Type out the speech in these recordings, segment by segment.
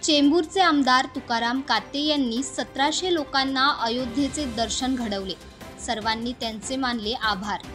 चेंबूरचे आमदार तुकाराम काते यांनी 1700 लोकांना अयोध्येचे दर्शन घडवले। सर्वांनी त्यांचे मानले आभार।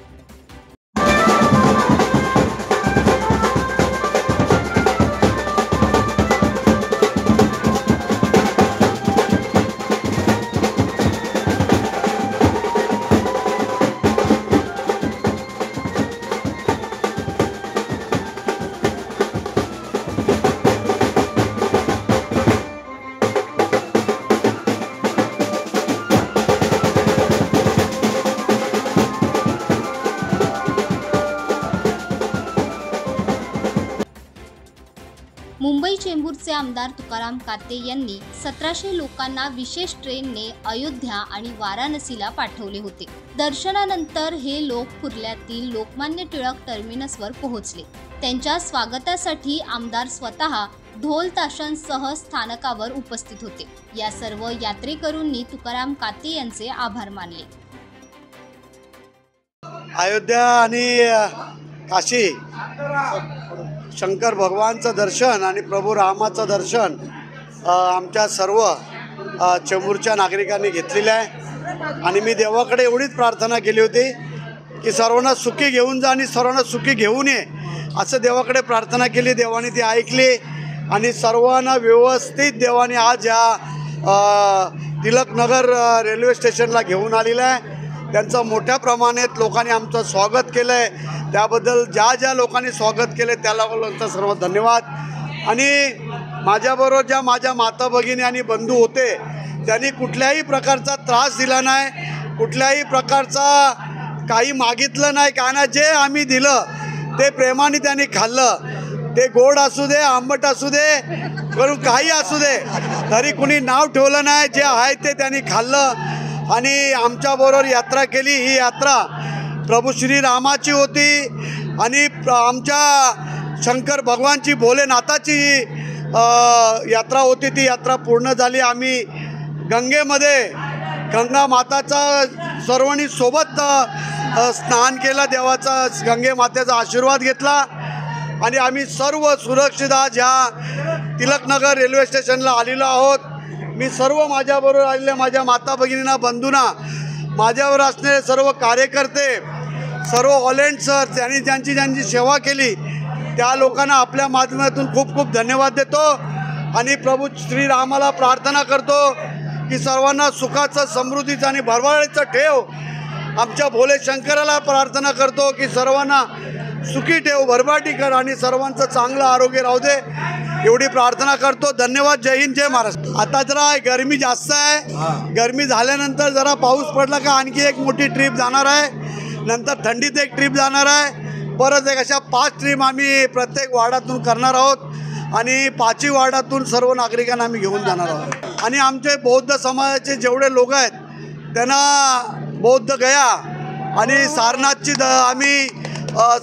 मुंबई चेंबूरचे आमदार तुकाराम काते यांनी 1700 लोकांना विशेष ट्रेनने अयोध्या आणि वाराणसीला पाठवले होते। दर्शनानंतर हे लोक कुर्ल्यातील लोकमान्य टिळक टर्मिनसवर पोहोचले। त्यांच्या स्वागतासाठी आमदार स्वतः ढोल ताशांसह स्थानकावर उपस्थित होते। या सर्व यात्रेकरूंनी तुकाराम काते यांचे आभार मानले। अयोध्या आणि काशी शंकर भगवानचं दर्शन आणि प्रभू रामाचं दर्शन आमच्या सर्व चेंबूरच्या नागरिकांनी घेतलेलं आहे। आणि मी देवाकडे एवढीच प्रार्थना केली होती की सर्वांना सुखी घेऊन जा आणि सर्वांना सुखी घेऊन ये, असं देवाकडे प्रार्थना केली। देवाने ती ऐकली आणि सर्वांना व्यवस्थित देवाने आज या टिळकनगर रेल्वे स्टेशनला घेऊन आलेलं आहे। त्यांचं मोठ्या प्रमाणात लोकांनी आमचं स्वागत केलं आहे। त्याबद्दल ज्या लोकांनी स्वागत केले त्याला सर्व धन्यवाद। आणि माझ्याबरोबर ज्या माझ्या माता भगिनी आणि बंधू होते त्यांनी कुठल्याही प्रकारचा त्रास दिला नाही, कुठल्याही प्रकारचा काही मागितलं नाही। काय ना जे आम्ही दिलं ते प्रेमाने त्यांनी खाल्लं। ते गोड असू दे, आंबट असू दे, करून काही असू दे, तरी कुणी नाव ठेवलं नाही। जे आहे ते त्यांनी खाल्लं आणि आमच्याबरोबर यात्रा केली। ही यात्रा प्रभू श्रीरामाची होती आणि आमच्या शंकर भगवानची भोलेनाथाची यात्रा होती। ती यात्रा पूर्ण झाली। आम्ही गंगेमध्ये गंगा माताचा सर्वांनी सोबत स्नान केलं, देवाचा गंगे मातेचा आशीर्वाद घेतला आणि आम्ही सर्व सुरक्षित आज ह्या टिळकनगर रेल्वे स्टेशनला आलेलो आहोत। मी सर्व माझ्याबरोबर आलेल्या माझ्या माता भगिनींना, बंधूंना, माझ्यावर असणारे सर्व कार्यकर्ते, सर्व व्हॉलेंटियर्स त्यांनी ज्यांची सेवा केली त्या लोकांना आपल्या माध्यमातून खूप खूप धन्यवाद देतो आणि प्रभू श्रीरामाला प्रार्थना करतो की सर्वांना सुखाचं, समृद्धीचं आणि भरभराटीचं ठेव। आमच्या भोले शंकराला प्रार्थना करतो की सर्वांना सुखी ठेव, भरभराटी कर आणि सर्वांचं चांगलं आरोग्य राहू दे, एवढी प्रार्थना करतो। धन्यवाद। जय हिंद, जय महाराष्ट्र। आता जरा गरमी जास्त आहे। गरमी झाल्यानंतर जरा पाऊस पडला का आणखी एक मोठी ट्रिप जाणार आहे, नंतर थंडीत एक ट्रिप जाणार आहे, परत एक अशा 5 ट्रिप आम्ही प्रत्येक वार्डातून करणार आहोत आणि 5ही वार्डातून सर्व नागरिकांना आम्ही घेऊन जाणार आहोत। आणि आमचे बौद्ध समाजाचे जेवढे लोक आहेत त्यांना बौद्ध गया आणि सारनाथची आम्ही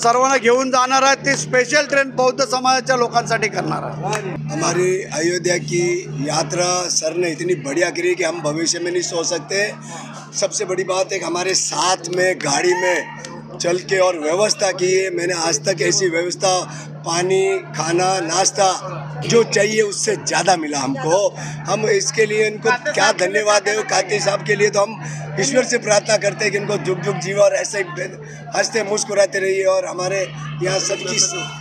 सर्वांना घेऊन जाणार आहे। ती स्पेशल ट्रेन बौद्ध समाजाच्या लोकांसाठी करणार आहे। हमारी अयोध्या की यात्रा सर ने इतनी बढ़िया करी कि हम भविष्य में नहीं सोच सकते। सबसे बड़ी बात है कि हमारे साथ में गाड़ी में चल के और व्यवस्था की है। मैंने आज तक ऐसी व्यवस्था, पानी, खाना, नाश्ता जो चाहिए उससे ज़्यादा मिला हमको। हम इसके लिए इनको क्या धन्यवाद है काते साहब के लिए। तो हम ईश्वर से प्रार्थना करते हैं कि इनको जुग जुग जीवा और ऐसे ही हंसते मुस्कुराते रहिए। और हमारे यहाँ सबकी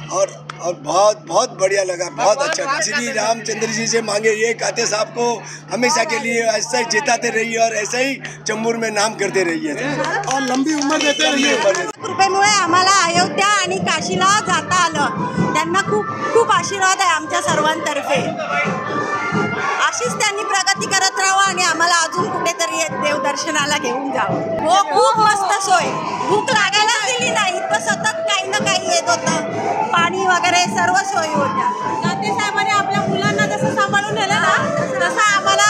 और बहुत बहुत बढ़िया लगा, बहुत अच्छा। श्री रामचंद्र जी से मांगे ये काते साहब को हमेशा के लिए ऐसा ही जिताते रहिए और ऐसा ही चेंबूर में नाम करते रहिए और लंबी उम्र देते रहिए। कृपेमुळे आम्हाला अयोध्या आणि काशीला जाता आलं। त्यांना खूप खूप आशीर्वाद आहे आमच्या सर्वांतर्फे। अशीच त्यांनी प्रगती करत राहावं आणि आम्हाला अजून कुठेतरी देवदर्शनाला घेऊन जावं। हो, खूप मस्त सोय। भूक लागायला दिली नाही, तर सतत काही ना काही येत होतं, पाणी वगैरे सर्व सोयी होत्या। काते साहेबांनी आपल्या मुलांना जसं सांभाळून नेलं ना, तसं आम्हाला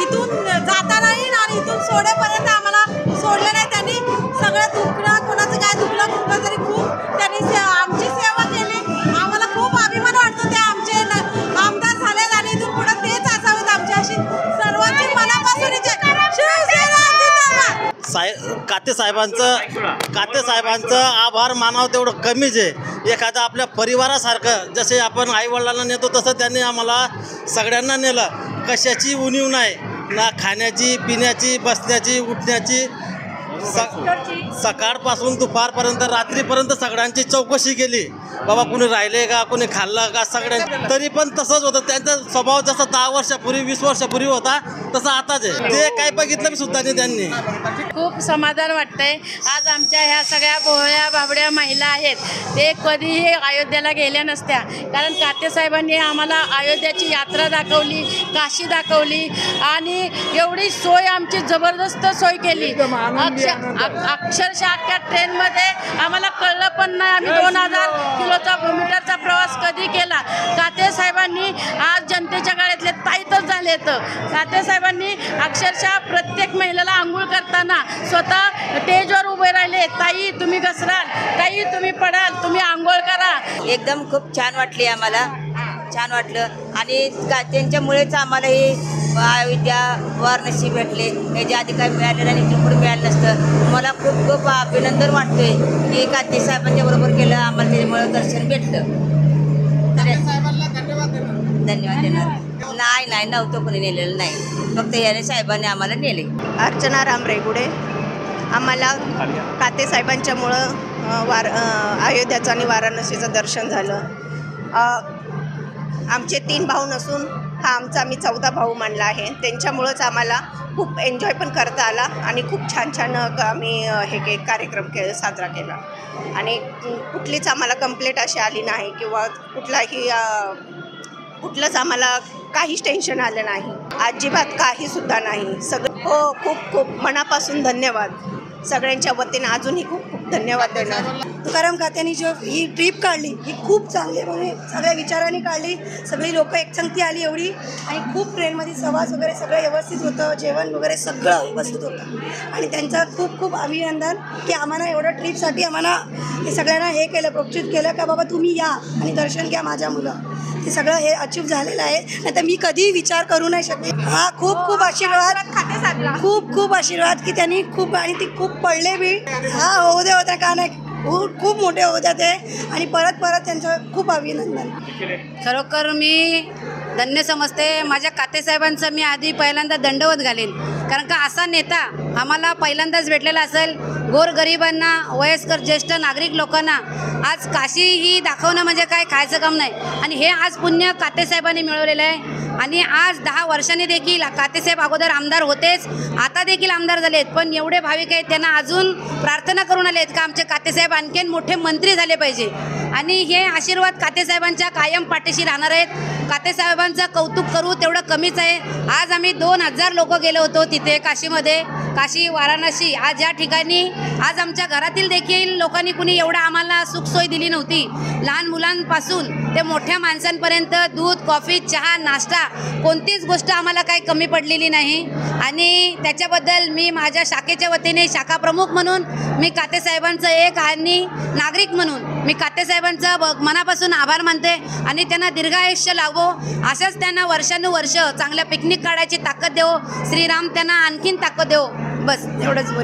इथून जातानाही आणि इथून सोडेपर्यंत आम्हाला सोडलं नाही त्यांनी। सगळं दुखणं, कोणाचं काय दुखलं कुठलं तरी खूप त्यांनी आमची सेवा केली। आम्हाला खूप अभिमान वाटतो ते आमचे आमदार झालेत आणि इथून पुढे तेच असावेत आमच्याशी। सर्वांची मनापासून काते साहेबांचं आभार मानावं तेवढं कमीच आहे. एखादा आपल्या परिवारासारखं जसे आपण आईवडिलांना नेतो तसं त्यांनी आम्हाला सगळ्यांना नेलं. कशाची उणीव नाही, ना खाण्याची, पिण्याची, बसण्याची, उठण्याची. सकाळपासून दुपारपर्यंत रात्रीपर्यंत सगळ्यांची चौकशी केली. बाबा कुणी राहिले का, कुणी खाल्लं का, सगळ्यांनी. तरी पण तसंच होतं. त्यांचा स्वभाव जसा 10 वर्षापूर्वी 20 वर्षापूर्वी होता तसा आताच आहे. ते काय बघितलं मी सुद्धा नाही त्यांनी. खूप समाधान वाटतंय. आज आमच्या ह्या सगळ्या भोळ्या बाबड्या महिला आहेत, ते कधीही अयोध्येला गेल्या नसत्या. कारण काते साहेबांनी आम्हाला अयोध्याची यात्रा दाखवली, काशी दाखवली आणि एवढी सोय आमची जबरदस्त सोय केली. अक्षरशः अख्ख्या ट्रेनमध्ये आम्हाला कळलं पण नाही आम्ही 2000 किलोचा मीटरचा प्रवास कधी केला. काते साहेबांनी आज जनतेच्या गळ्यातले ताईतच झाले. तर काते साहेबांनी अक्षरशः प्रत्येक महिलेला आंघोळ करताना स्वतः स्टेजवर उभे राहिले. ताई तुम्ही घसराल, ताई तुम्ही पडाल, तुम्ही आंघोळ करा. एकदम खूप छान वाटली आम्हाला, छान वाटलं. आणि त्यांच्यामुळेच आम्हाला हे अयोध्या वाराणसी भेटले. याच्या आधी काही मिळालेलं आणि इकडे पुढे मिळालं नसतं. मला खूप खूप अभिनंदन वाटतोय की काते साहेबांच्या बरोबर केलं, आम्हाला त्याच्यामुळे दर्शन भेटलं. धन्यवाद देणार नाही नव्हतं कोणी नेलेलं नाही, फक्त याने साहेबांनी आम्हाला नेले. अर्चना रामरेगुडे. आम्हाला काते साहेबांच्यामुळं अयोध्याचं आणि वाराणसीचं दर्शन झालं. आमचे 3 भाऊ नसून हा आम्ही 14 भाऊ मानला आहे. त्यांच्यामुळंच आम्हाला खूप एन्जॉय पण करता आला आणि खूप छान आम्ही हे कार्यक्रम साजरा केला. आणि कुठलीच आम्हाला कंप्लेंट अशी आली नाही किंवा कुठलंच आम्हाला काहीच टेन्शन आलं नाही, अजिबात काहीसुद्धा नाही. सगळं खूप खूप मनापासून धन्यवाद. सगळ्यांच्या वतीने अजूनही खूप खूप धन्यवाद देणार. तुकाराम कात्यांनी जो ही ट्रीप काढली ही खूप चांगली, म्हणजे सगळ्या विचारांनी काढली. सगळी लोकं एकसंगती आली एवढी, आणि खूप ट्रेनमध्ये प्रवास वगैरे सगळं व्यवस्थित होतं, जेवण वगैरे सगळं व्यवस्थित होतं. आणि त्यांचं खूप खूप अभिनंदन की आम्हाला एवढं ट्रीपसाठी आम्हाला हे सगळ्यांना हे केलं, प्रोत्साहित केलं का बाबा तुम्ही या आणि दर्शन घ्या माझ्या मुलं. ते सगळं हे अचीव झालेलं आहे. नाही तर मी कधीही विचार करू नाही शकले. हा खूप खूप आशीर्वाद, खूप खूप आशीर्वाद की त्यांनी खूप, आणि ती खूप पडले बी. हा होऊ दे होत्या का नाही, खूप मोठे होऊ द्या ते. आणि परत त्यांचं खूप अभिनंदन. खरोखर मी धन्य समजते. माझ्या काते साहेबांचं मी आधी पहिल्यांदा दंडवत घालेन. कारण का असा नेता आम्हाला पहिल्यांदाच भेटलेला असेल. गोरगरिबांना, वयस्कर ज्येष्ठ नागरिक लोकांना आज काशी ही दाखवणं म्हणजे काय खायचं काम नाही. आणि हे आज पुण्य काते साहेबांनी मिळवलेलं आहे. आणि आज 10 वर्षांनी देखील काते साहेब अगोदर आमदार होतेच, आता देखील आमदार झालेत. पण एवढे भाविक आहेत त्यांना अजून प्रार्थना करून आलेत का आमचे काते साहेब आणखीन मोठे मंत्री झाले पाहिजे. आणि हे आशीर्वाद काते साहेबांच्या कायम पाठीशी राहणार आहेत. काते साहेबांचं कौतुक करू तेवढं कमीच आहे. आज आम्ही 2000 लोक गेलो होतो तिथे काशीमध्ये, काशी वाराणसी. आज या ठिकाणी आज आमच्या घरातील देखील लोकांनी कुणी एवढं आम्हाला सुखसोय दिली नव्हती. लहान मुलांपासून ते मोठ्या माणसांपर्यंत दूध, कॉफी, चहा, नाश्ता कोणतीच गोष्ट आम्हाला काही कमी पडलेली नाही. आणि त्याच्याबद्दल मी माझ्या शाखेच्या वतीने शाखा प्रमुख म्हणून मी काते साहेबांचं एक आणि नागरिक म्हणून मी काते साहेबांचं मनापासून आभार मानते. आणि त्यांना दीर्घायुष्य लाभो, अशाच त्यांना वर्षानुवर्ष चांगल्या पिकनिक काढायची ताकद देवो. श्रीराम त्यांना आणखीन ताकद देवो. बस एवढंच बोले.